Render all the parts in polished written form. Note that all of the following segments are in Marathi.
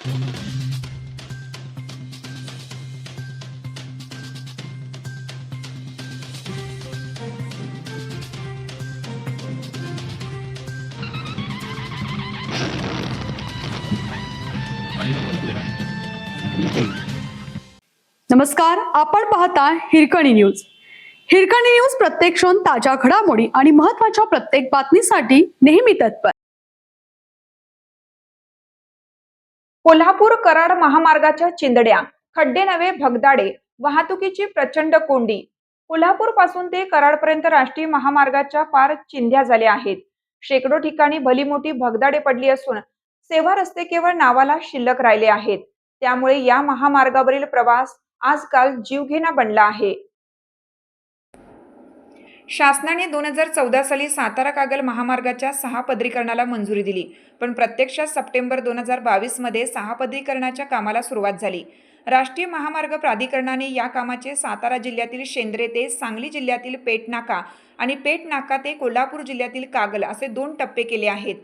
नमस्कार, आपण पाहता हिरकणी न्यूज. हिरकणी न्यूज प्रत्येक क्षण ताज्या घडामोडी आणि महत्त्वाच्या प्रत्येक बातमीसाठी नेहमी तत्पर. कोल्हापूर कराड महामार्गाच्या चिंदड्या, खड्डे नवे भगदाडे, वाहतुकीची प्रचंड कोंडी. कोल्हापूर पासून ते कराडपर्यंत राष्ट्रीय महामार्गाच्या पार चिंध्या झाल्या आहेत. शेकडो ठिकाणी भली मोठी भगदाडे पडली असून सेवा रस्ते केवळ नावाला शिल्लक राहिले आहेत. त्यामुळे या महामार्गावरील प्रवास आजकाल जीवघेणा बनला आहे. शासनाने 2014 साली सातारा कागल महामार्गाच्या 6 पदरीकरणाला मंजुरी दिली, पण प्रत्यक्षात सप्टेंबर 2022 मध्ये 6 पदरीकरणाच्या कामाला सुरुवात झाली. राष्ट्रीय महामार्ग प्राधिकरणाने या कामाचे सातारा जिल्ह्यातील शेंद्रे ते सांगली जिल्ह्यातील पेटनाका आणि पेटनाका ते कोल्हापूर जिल्ह्यातील कागल असे 2 टप्पे केले आहेत.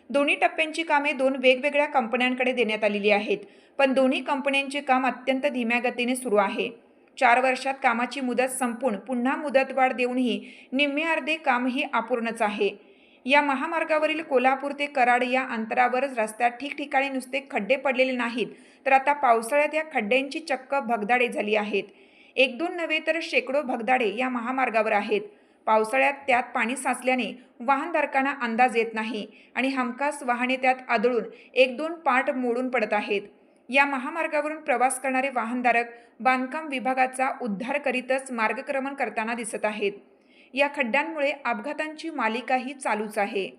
दोन्ही टप्प्यांची कामे 2 वेगवेगळ्या कंपन्यांकडे देण्यात आलेली आहेत, पण दोन्ही कंपन्यांचे काम अत्यंत धीम्या गतीने सुरू आहे. 4 वर्षात कामाची मुदत संपून पुन्हा मुदतवाढ देऊनही निम्मे अर्धे कामही अपूर्णच आहे. या महामार्गावरील कोल्हापूर ते कराड या अंतरावरच रस्त्यात ठिकठिकाणी नुसते खड्डे पडलेले नाहीत, तर आता पावसाळ्यात या खड्ड्यांची चक्क भगदाडे झाली आहेत. 1-2 नव्हे तर शेकडो भगदाडे या महामार्गावर आहेत. पावसाळ्यात त्यात पाणी साचल्याने वाहनधारकांना अंदाज येत नाही आणि हमखास वाहने त्यात आदळून 1-2 पार्ट मोडून पडत आहेत. या महामार्गावरून प्रवास करणारे वाहनधारक बांधकाम विभागाचा उद्धार करीतच मार्गक्रमण करताना दिसत आहेत. या खड्ड्यांमुळे अपघातांची मालिकाही चालूच आहे.